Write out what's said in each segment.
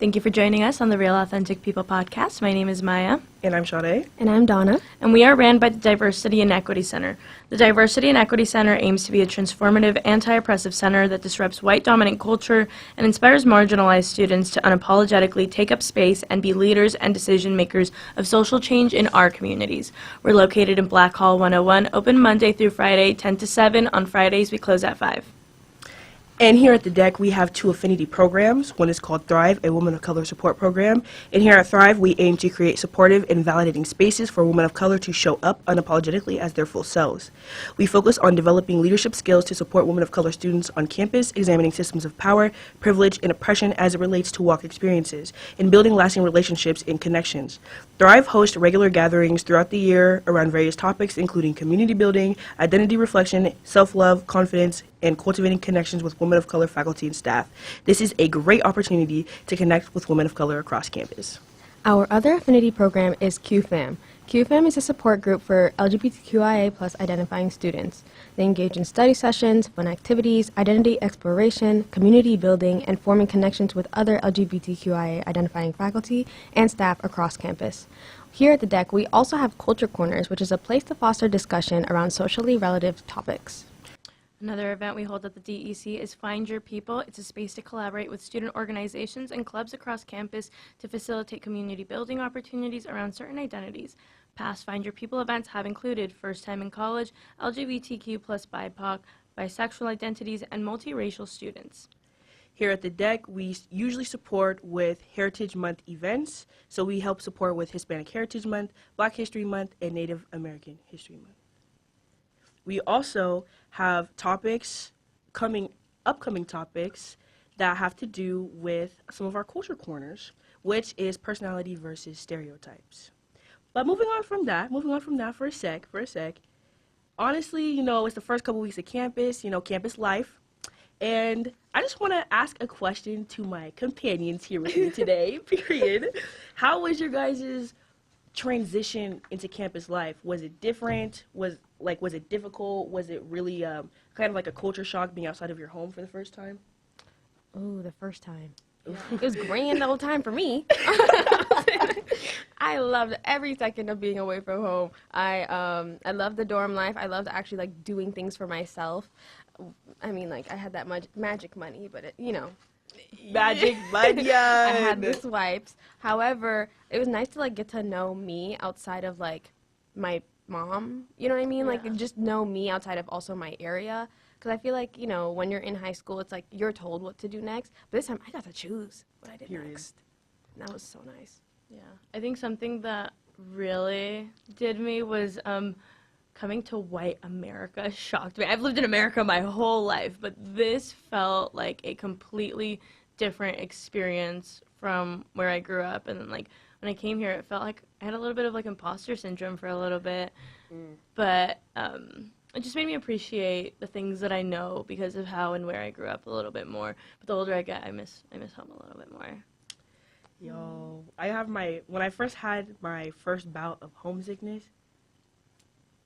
Thank you for joining us on the Real Authentic People podcast. My name is Maya. And I'm Sade. And I'm Donna. And we are ran by the Diversity and Equity Center. The Diversity and Equity Center aims to be a transformative, anti-oppressive center that disrupts white-dominant culture and inspires marginalized students to unapologetically take up space and be leaders and decision-makers of social change in our communities. We're located in Black Hall 101, open Monday through Friday, 10 to 7. On Fridays, we close at 5. And here at the DEC, we have two affinity programs. One is called Thrive, a Women of Color support program. And here at Thrive, we aim to create supportive and validating spaces for women of color to show up unapologetically as their full selves. We focus on developing leadership skills to support women of color students on campus, examining systems of power, privilege, and oppression as it relates to walk experiences, and building lasting relationships and connections. Thrive hosts regular gatherings throughout the year around various topics, including community building, identity reflection, self-love, confidence, and cultivating connections with women of color faculty and staff. This is a great opportunity to connect with women of color across campus. Our other affinity program is QFAM. QFAM is a support group for LGBTQIA+ identifying students. They engage in study sessions, fun activities, identity exploration, community building, and forming connections with other LGBTQIA identifying faculty and staff across campus. Here at the DEC, we also have Culture Corners, which is a place to foster discussion around socially relative topics. Another event we hold at the DEC is Find Your People. It's a space to collaborate with student organizations and clubs across campus to facilitate community building opportunities around certain identities. Past Find Your People events have included First Time in College, LGBTQ plus BIPOC, bisexual identities, and multiracial students. Here at the DEC, we usually support with Heritage Month events. So we help support with Hispanic Heritage Month, Black History Month, and Native American History Month. We also have upcoming topics that have to do with some of our culture corners, which is personality versus stereotypes. But moving on from that for a sec, honestly, it's the first couple weeks of campus, campus life. And I just want to ask a question to my companions here with me today, period. How was your guys' transition into campus life? Was it different? Was it difficult? Was it really kind of like a culture shock being outside of your home for the first time? Oh, the first time. Yeah. It was grand the whole time for me. I loved every second of being away from home. I loved the dorm life. I loved actually doing things for myself. I mean, I had that much magic money, but Magic money. I had the swipes. However, it was nice to get to know me outside of my mom. You know what I mean? Yeah. Just know me outside of also my area. Because I feel when you're in high school, it's you're told what to do next. But this time, I got to choose what I did next. And that was so nice. Yeah, I think something that really did me was coming to white America shocked me. I've lived in America my whole life, but this felt like a completely different experience from where I grew up. And then when I came here, it felt like I had a little bit of imposter syndrome for a little bit. But it just made me appreciate the things that I know because of how and where I grew up a little bit more. But the older I get, I miss home a little bit more. Yo, when I first had my first bout of homesickness,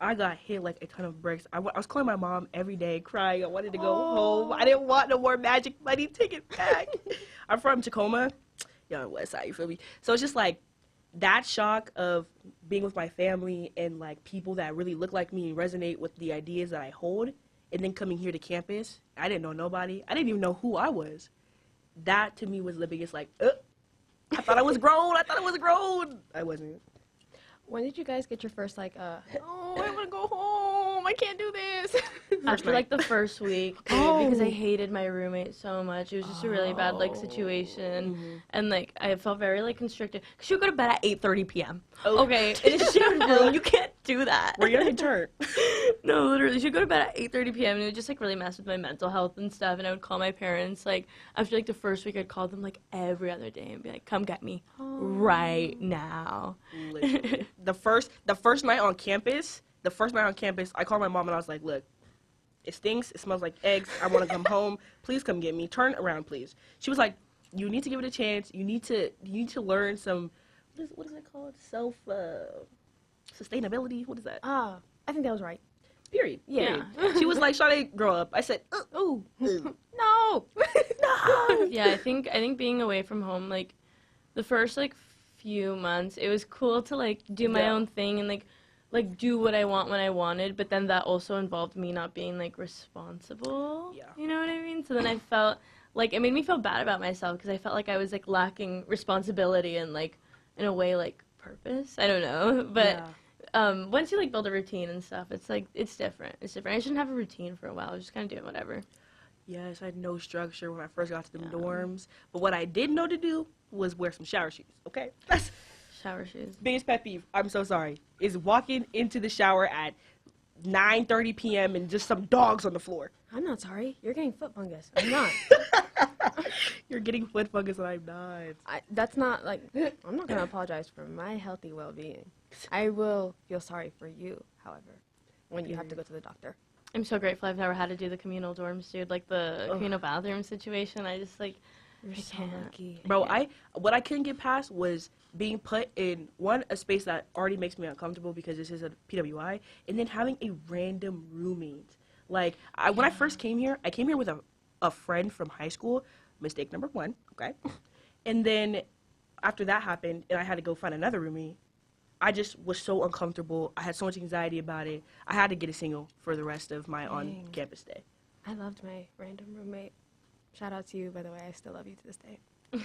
I got hit like a ton of bricks. I was calling my mom every day, crying. I wanted to go home. I didn't want no more magic money. Take it back. I'm from Tacoma, West Side. You feel me? So it's just that shock of being with my family and people that really look like me and resonate with the ideas that I hold, and then coming here to campus. I didn't know nobody. I didn't even know who I was. That to me was the biggest I thought I was grown. I wasn't. When did you guys get your first I want to go home. I can't do this. After the first week, because I hated my roommate so much. It was just a really bad situation, and I felt very constricted. Cause she would go to bed at 8:30 p.m. Okay, in a shared room, you can't do that. Were you gonna get turned? No, literally, she'd go to bed at 8:30 p.m. and it would just really mess with my mental health and stuff. And I would call my parents after the first week. I'd call them every other day and be like, "Come get me right now." Literally. The first night on campus, I called my mom and I was like, "Look, it stinks. It smells like eggs. I want to come home. Please come get me. Turn around, please." She was like, "You need to give it a chance. You need to learn some what is it called? Sustainability. What is that?" I think that was right. Period. Yeah. Period. She was like, "Sade, grow up." I said, "Ooh, no, no." Yeah, I think being away from home the first like few months, it was cool to like do my own thing and like do what I want when I wanted, but then that also involved me not being like responsible. Yeah. You know what I mean? So then I felt like it made me feel bad about myself because I felt like I was like lacking responsibility and like in a way like purpose. I don't know, but once you like build a routine and stuff, it's like it's different. It's different. I shouldn't have a routine for a while. I was just kind of doing whatever. Yes, I had no structure when I first got to the dorms. But what I did know to do was wear some shower shoes, okay? That's Shower shoes. biggest pet peeve, I'm so sorry, is walking into the shower at 9:30 p.m. and just some dogs on the floor. I'm not sorry. You're getting foot fungus. I'm not. You're getting foot fungus and I'm not. That's not like, I'm not going to apologize for my healthy well-being. I will feel sorry for you, however, when you have to go to the doctor. I'm so grateful I've never had to do the communal dorms, dude. Like the communal bathroom situation. I just like You're I so can't. lucky. Bro, what I couldn't get past was being put in a space that already makes me uncomfortable because this is a PWI, and then having a random roommate. Like when I first came here, I came here with a friend from high school. Mistake number one, okay. And then after that happened, and I had to go find another roommate. I just was so uncomfortable. I had so much anxiety about it. I had to get a single for the rest of my on-campus day. I loved my random roommate. Shout out to you, by the way. I still love you to this day. Yeah,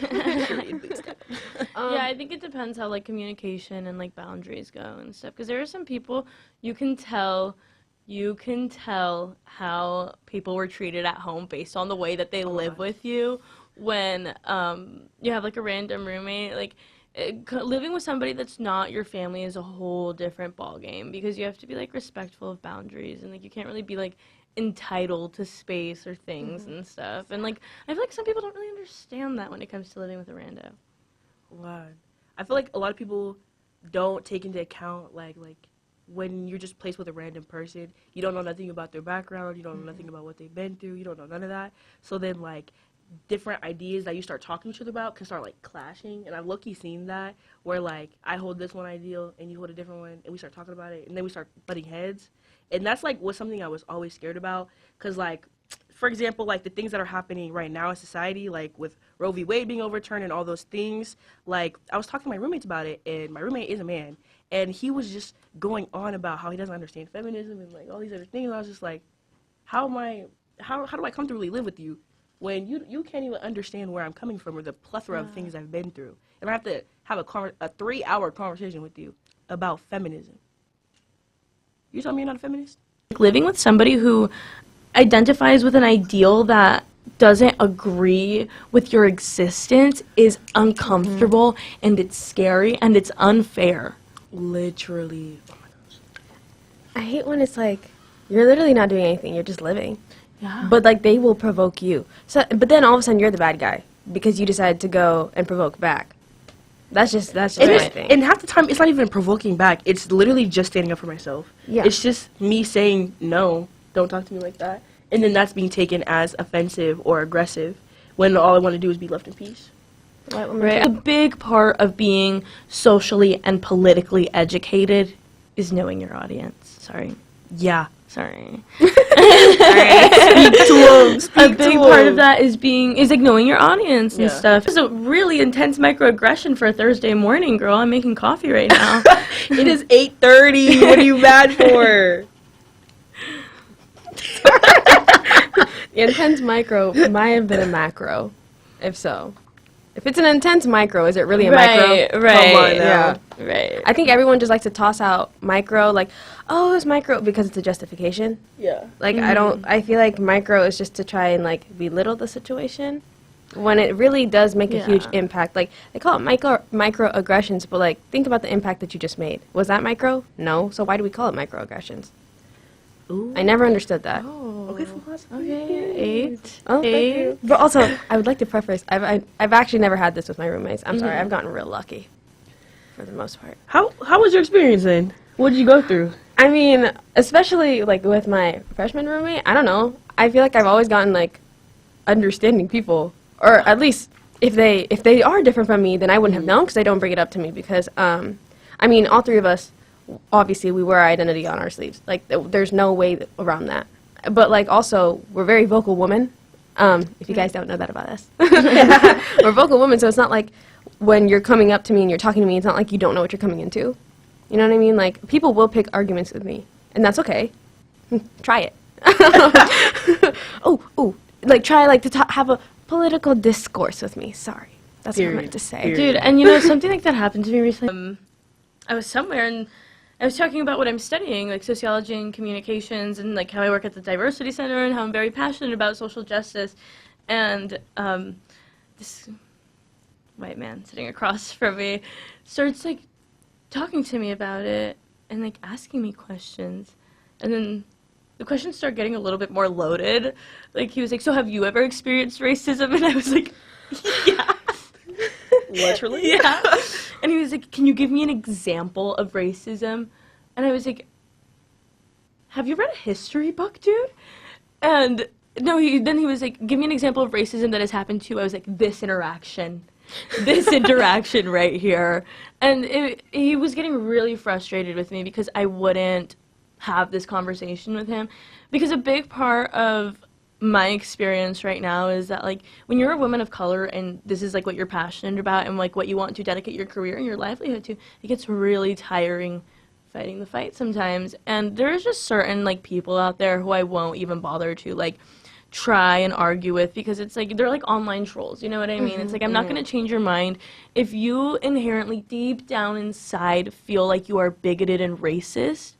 I think it depends how like communication and like boundaries go and stuff. Because there are some people you can tell how people were treated at home based on the way that they live with you. When you have like a random roommate, like living with somebody that's not your family is a whole different ball game because you have to be like respectful of boundaries and like you can't really be like entitled to space or things and stuff. And like I feel like some people don't really understand that when it comes to living with a rando. Wow. I feel like a lot of people don't take into account like when you're just placed with a random person, you don't know nothing about their background, you don't know nothing about what they've been through, you don't know none of that. So then like different ideas that you start talking to each other about can start like clashing, and I've low-key seen that where like I hold this one ideal and you hold a different one and we start talking about it and then we start butting heads. And that's like was something I was always scared about because like for example like the things that are happening right now in society, like with Roe v. Wade being overturned and all those things, like I was talking to my roommates about it, and my roommate is a man and he was just going on about how he doesn't understand feminism and like all these other things. I was just like, how do I comfortably live with you when you can't even understand where I'm coming from or the plethora of things I've been through, and I have to have a 3-hour conversation with you about feminism. You tell me you're not a feminist? Living with somebody who identifies with an ideal that doesn't agree with your existence is uncomfortable and it's scary and it's unfair. Literally. Oh my gosh. I hate when it's like, you're literally not doing anything. You're just living. Yeah. But like they will provoke you. So, but then all of a sudden you're the bad guy because you decided to go and provoke back. That's just my thing. And half the time, it's not even provoking back. It's literally just standing up for myself. Yeah. It's just me saying, no, don't talk to me like that. And then that's being taken as offensive or aggressive when all I want to do is be left in peace. Right. A big part of being socially and politically educated is knowing your audience. Sorry. Yeah. Sorry. Speak to him. A big part of that is like knowing your audience and Yeah. stuff. It's a really intense microaggression for a Thursday morning, girl. I'm making coffee right now. It is 8:30. What are you mad for? The intense micro might have been a macro, if so. If it's an intense micro, is it really a micro? Right. Come on now. Yeah. Right. I think everyone just likes to toss out micro, like, oh, it's micro, because it's a justification. Yeah. Like, I feel like micro is just to try and, like, belittle the situation when it really does make a huge Yeah. impact. Like, they call it microaggressions, but, like, think about the impact that you just made. Was that micro? No. So why do we call it microaggressions? Ooh. I never understood that. Okay, philosophy. Okay. 8. Oh, thank 8. you. But also, I would like to preface, I've actually never had this with my roommates. I'm sorry, I've gotten real lucky for the most part. How was your experience then? What did you go through? I mean, especially like with my freshman roommate, I don't know. I feel like I've always gotten like understanding people, or at least if they are different from me, then I wouldn't have known because they don't bring it up to me. Because I mean, all three of us, obviously, we wear our identity on our sleeves. Like, there's no way around that. But like, also, we're very vocal women. If you guys don't know that about us, we're vocal women, so it's not like when you're coming up to me and you're talking to me, it's not like you don't know what you're coming into. You know what I mean? Like, people will pick arguments with me, and that's okay. Try it. Like, try, like, to have a political discourse with me. Sorry. That's what I meant to say. Period. Dude, and you know, something like that happened to me recently. I was somewhere and I was talking about what I'm studying, like sociology and communications, and like how I work at the Diversity Center and how I'm very passionate about social justice. And this white man sitting across from me starts like talking to me about it and like asking me questions. And then the questions start getting a little bit more loaded. Like he was like, "So have you ever experienced racism?" And I was like, "Yeah." Literally? Yeah. And he was like, "Can you give me an example of racism?" And I was like, "Have you read a history book, dude?" And no, then he was like, "Give me an example of racism that has happened to you." I was like, "This interaction. This interaction right here." And he was getting really frustrated with me because I wouldn't have this conversation with him. Because a big part of my experience right now is that, like, when you're a woman of color and this is, like, what you're passionate about and, like, what you want to dedicate your career and your livelihood to, it gets really tiring fighting the fight sometimes. And there's just certain, like, people out there who I won't even bother to, like, try and argue with because it's, like, they're, like, online trolls, you know what I mean? It's, like, I'm not going to change your mind. If you inherently, deep down inside, feel like you are bigoted and racist,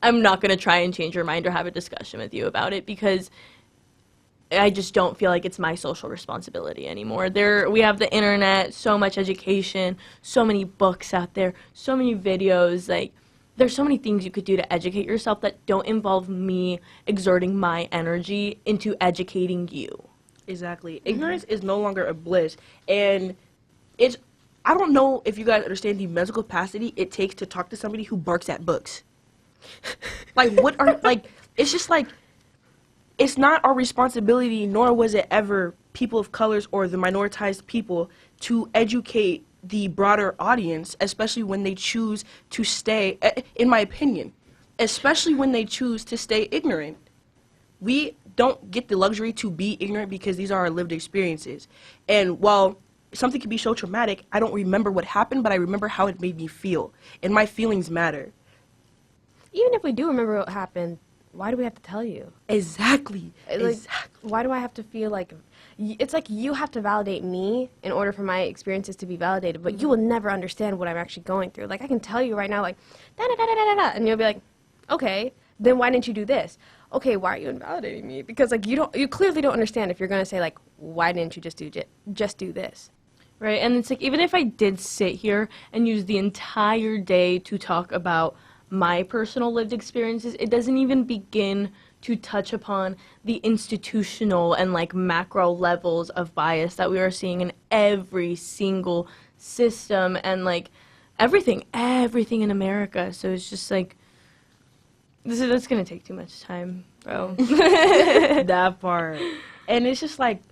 I'm not going to try and change your mind or have a discussion with you about it because I just don't feel like it's my social responsibility anymore. We have the internet, so much education, so many books out there, so many videos. Like, there's so many things you could do to educate yourself that don't involve me exerting my energy into educating you. Exactly. Ignorance is no longer a bliss. And I don't know if you guys understand the mental capacity it takes to talk to somebody who barks at books. It's just like, it's not our responsibility, nor was it ever people of colors or the minoritized people to educate the broader audience, especially when they choose to stay, in my opinion, especially when they choose to stay ignorant. We don't get the luxury to be ignorant because these are our lived experiences. And while something can be so traumatic, I don't remember what happened, but I remember how it made me feel. And my feelings matter. Even if we do remember what happened, why do we have to tell you? Exactly. Like, why do I have to feel like... It's like you have to validate me in order for my experiences to be validated, but you will never understand what I'm actually going through. Like, I can tell you right now, like, da-da-da-da-da-da, and you'll be like, okay, then why didn't you do this? Okay, why are you invalidating me? Because, like, you clearly don't understand if you're going to say, like, why didn't you just do this? Right, and it's like, even if I did sit here and use the entire day to talk about my personal lived experiences, it doesn't even begin to touch upon the institutional and like macro levels of bias that we are seeing in every single system and like everything in America. So it's just like, that's gonna take too much time, bro. That part. And it's just like,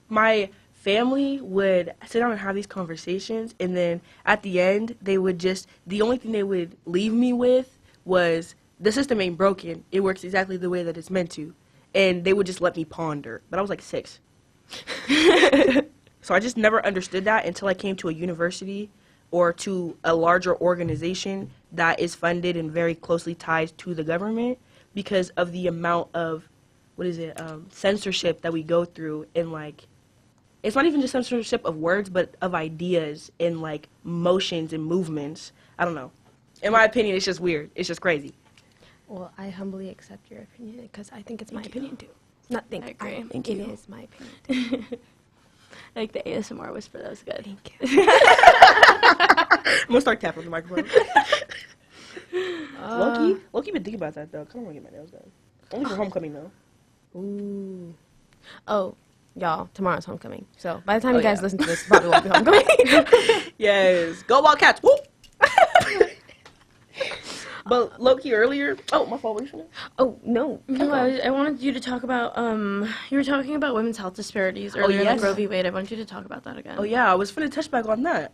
my family would sit down and have these conversations, and then at the end, they would the only thing they would leave me with was, the system ain't broken. It works exactly the way that it's meant to. And they would just let me ponder. But I was like 6. So I just never understood that until I came to a university or to a larger organization that is funded and very closely tied to the government because of the amount of, censorship that we go through in like, it's not even just censorship of words, but of ideas and, like, motions and movements. I don't know. In my opinion, it's just weird. It's just crazy. Well, I humbly accept your opinion because I think it's my opinion, too. Not think. I agree. Thank you. It is my opinion, too. Like the ASMR whisper, that was good. Thank you. I'm going to start tapping the microphone. Low-key been thinking about that, though, because I don't want to get my nails done. Only for homecoming, though. Ooh. Oh. Y'all, tomorrow's homecoming. So by the time you guys listen to this, probably won't be homecoming. Yes. Go Wildcats. Whoop! But low-key earlier... Oh, my fault. What were you saying? Oh, no. No, I wanted you to talk about, you were talking about women's health disparities earlier, yes. like Roe v. Wade. I wanted you to talk about that again. Oh, yeah. I was finna touch back on that.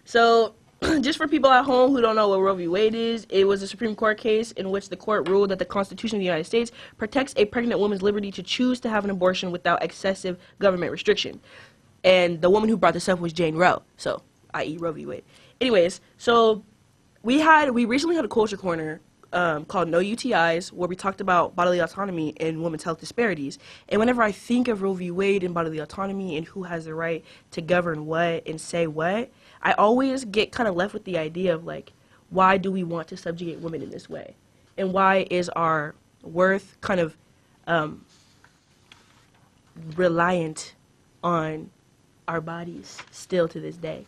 So... Just for people at home who don't know what Roe v. Wade is, it was a Supreme Court case in which the court ruled that the Constitution of the United States protects a pregnant woman's liberty to choose to have an abortion without excessive government restriction. And the woman who brought this up was Jane Roe, so i.e. Roe v. Wade. Anyways, so we recently had a culture corner called No UTIs, where we talked about bodily autonomy and women's health disparities. And whenever I think of Roe v. Wade and bodily autonomy and who has the right to govern what and say what, I always get kind of left with the idea of, like, why do we want to subjugate women in this way? And why is our worth kind of reliant on our bodies still to this day?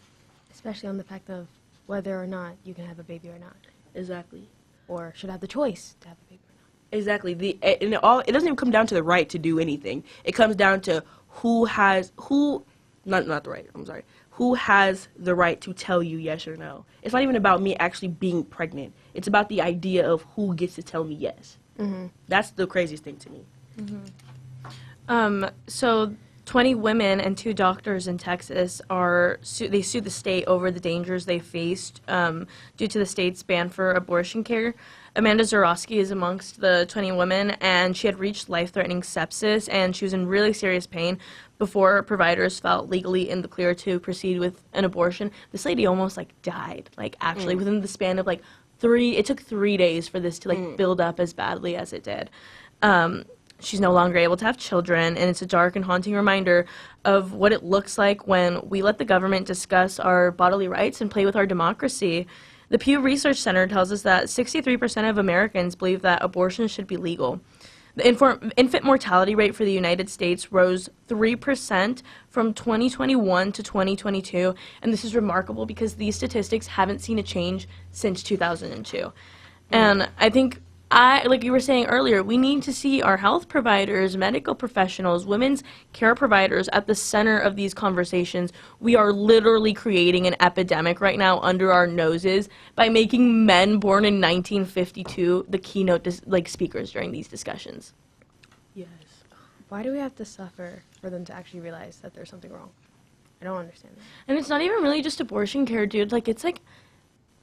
Especially on the fact of whether or not you can have a baby or not, Exactly. or should have the choice to have a baby or not. Exactly. And it doesn't even come down to the right to do anything. It comes down to who has the right to tell you yes or no. It's not even about me actually being pregnant. It's about the idea of who gets to tell me yes. Mm-hmm. That's the craziest thing to me. So 20 women and 2 doctors in Texas they sued the state over the dangers they faced due to the state's ban for abortion care. Amanda Zorowski is amongst the 20 women, and she had reached life-threatening sepsis, and she was in really serious pain before providers felt legally in the clear to proceed with an abortion. This lady almost, died, actually, within the span of, it took 3 days for this to, build up as badly as it did. She's no longer able to have children, and it's a dark and haunting reminder of what it looks like when we let the government discuss our bodily rights and play with our democracy. The Pew Research Center tells us that 63% of Americans believe that abortion should be legal. The infant mortality rate for the United States rose 3% from 2021 to 2022, and this is remarkable because these statistics haven't seen a change since 2002. And I think, like you were saying earlier, we need to see our health providers, medical professionals, women's care providers at the center of these conversations. We are literally creating an epidemic right now under our noses by making men born in 1952 the keynote speakers during these discussions. Yes. Why do we have to suffer for them to actually realize that there's something wrong? I don't understand that. And it's not even really just abortion care, dude. It's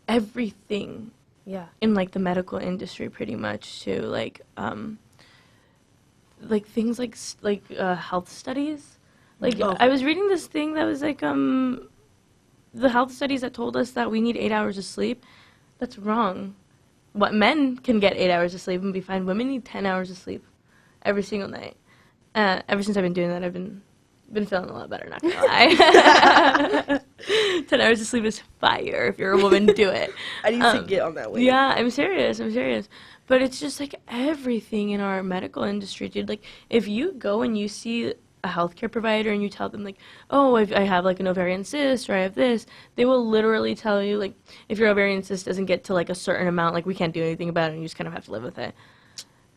everything. Yeah. In the medical industry, pretty much too, things like health studies. I was reading this thing that was the health studies that told us that we need 8 hours of sleep. That's wrong. What men can get 8 hours of sleep and be fine. Women need 10 hours of sleep every single night. Ever since I've been doing that, I've been feeling a lot better, not gonna lie. 10 hours of sleep is fire. If you're a woman, do it. I need to get on that way. Yeah, I'm serious. But it's just everything in our medical industry, dude. If you go and you see a healthcare provider and you tell them oh, I have an ovarian cyst or I have this, they will literally tell you if your ovarian cyst doesn't get to a certain amount, we can't do anything about it and you just kind of have to live with it.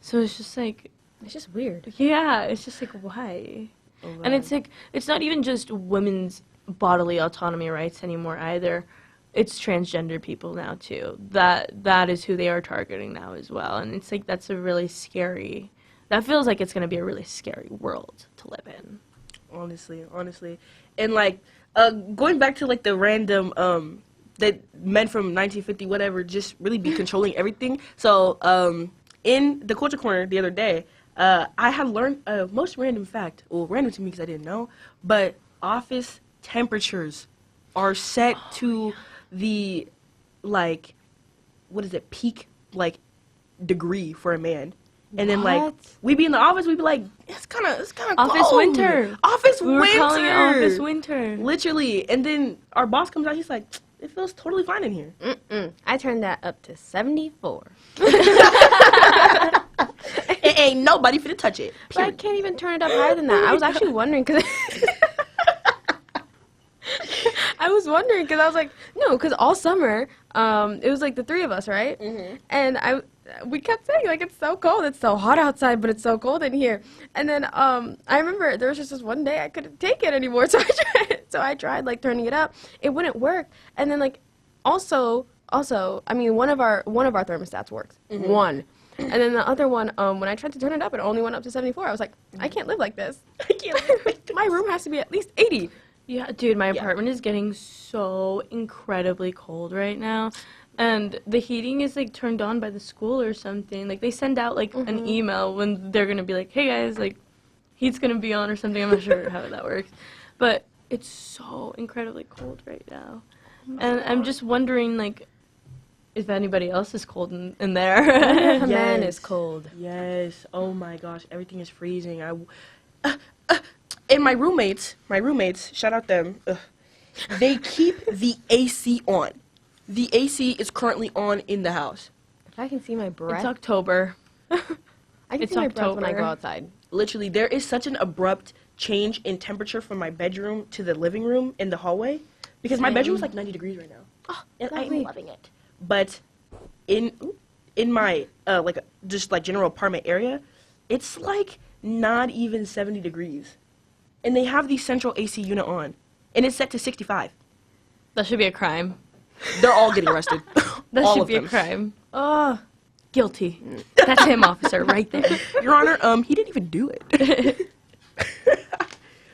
So it's just it's just weird. Yeah, it's just why? Oh, wow. And it's not even just women's bodily autonomy rights anymore either. It's transgender people now too. That is who they are targeting now as well. And it's that's a really scary, that feels like it's going to be a really scary world to live in. Honestly. And going back to the random that men from 1950 whatever just really be controlling everything. So in the Culture Corner the other day, I had learned a most random fact. Well, random to me because I didn't know, but office temperatures are set to the peak degree for a man. And then What? we be in the office, we be it's kind of Office cold. winter. Office We were winter. calling it office winter. Literally. And then our boss comes out, he's like, it feels totally fine in here. I turned that up to 74. It ain't nobody finna touch it. But I can't even turn it up higher than that. I was actually wondering because I was no, because all summer, it was the 3 of us, right? Mm-hmm. And we kept saying it's so cold, it's so hot outside, but it's so cold in here. And then I remember there was just this one day I couldn't take it anymore, so I tried turning it up. It wouldn't work. And then also, I mean, one of our thermostats works. Mm-hmm. One. And then the other one, when I tried to turn it up, it only went up to 74. I was like, I can't live like this. I can't live like this. My room has to be at least 80. Yeah, dude, my apartment is getting so incredibly cold right now. And the heating is turned on by the school or something. They send out an email when they're going to be hey guys, heat's going to be on or something. I'm not sure how that works. But it's so incredibly cold right now. And I'm just wondering, like, if anybody else is cold in there. Man Yes. is cold. Yes. Oh my gosh, everything is freezing. And my roommates, shout out them. They keep the AC on. The AC is currently on in the house. If I can see my It's breath, October. I can it's see my breath when I go October. outside. Literally, there is such an abrupt change in temperature from my bedroom to the living room in the hallway because my bedroom is like 90 degrees right now. Oh, And lovely. I'm loving it. But in my like just like general apartment area, it's like not even 70 degrees. And they have the central AC unit on. And it's set to 65. That should be a crime. They're all getting arrested. That all should of be a them. crime. Oh, guilty. That's him, officer, right there. Your Honor, he didn't even do it.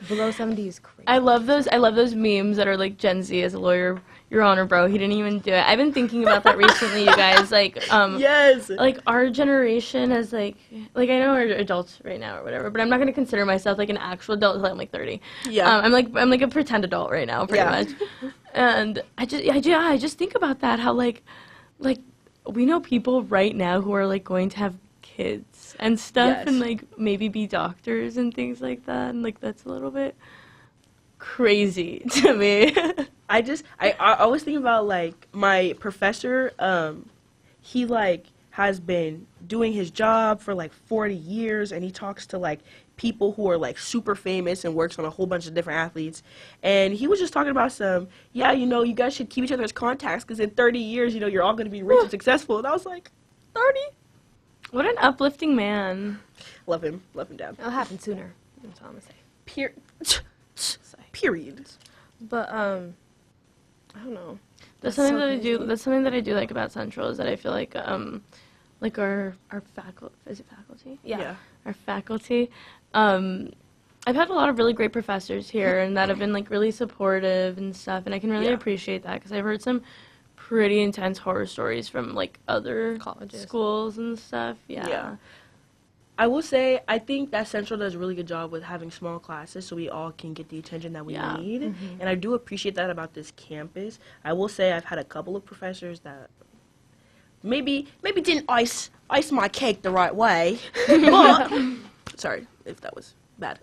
Below 70 is crazy. I love those memes that are like Gen Z as a lawyer. Your Honor, bro, he didn't even do it. I've been thinking about that recently, you guys. Like, Yes. like our generation as like I know we're adults right now or whatever, but I'm not gonna consider myself like an actual adult until I'm like 30. Yeah. I'm like a pretend adult right now, pretty Yeah. much. And I just think about that, how like we know people right now who are like going to have kids and stuff Yes. and like maybe be doctors and things like that, and like that's a little bit crazy to me. I always think about like my professor, he like has been doing his job for like 40 years and he talks to like people who are like super famous and works on a whole bunch of different athletes. And he was just talking about you guys should keep each other's contacts because in 30 years, you're all going to be rich and successful. And I was like, 30? What an uplifting man. Love him down. It'll happen sooner. That's all I'm gonna say. Period. But I don't know. That's so something that I do. crazy. That's something that I do like about Central is that I feel like our faculty, is it faculty? Yeah. Our faculty. I've had a lot of really great professors here and that have been like really supportive and stuff, and I can really Yeah. appreciate that because I've heard some pretty intense horror stories from like other Colleges. schools and stuff. Yeah. I will say, I think that Central does a really good job with having small classes so we all can get the attention that we Yeah. need. And I do appreciate that about this campus. I will say I've had a couple of professors that maybe didn't ice my cake the right way. But, sorry if that was bad.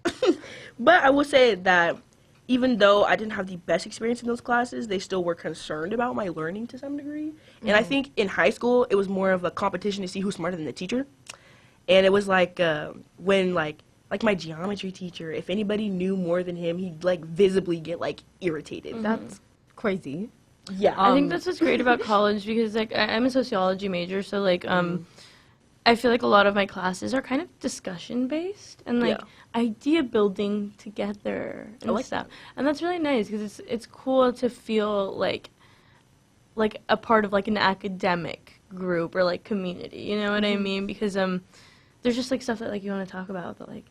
But I will say that even though I didn't have the best experience in those classes, they still were concerned about my learning to some degree. And I think in high school, it was more of a competition to see who's smarter than the teacher. And it was like when like my geometry teacher, if anybody knew more than him, he'd like visibly get like irritated. That's crazy. Yeah. I think that's what's great about college because like I'm a sociology major, so like I feel like a lot of my classes are kind of discussion based and like idea building together and like stuff. And that's really nice because it's cool to feel like a part of like an academic group or like community. You know what I mean? Because there's just like stuff that like you want to talk about that like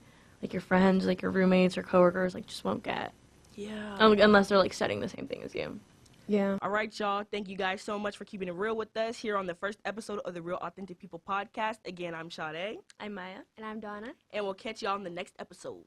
your friends, like your roommates or coworkers like just won't get Yeah. unless they're like studying the same thing as you. Yeah. All right, y'all. Thank you guys so much for keeping it real with us here on the first episode of the Real Authentic People podcast. Again, I'm Sade, I'm Maya. And I'm Donna. and we'll catch y'all in the next episode.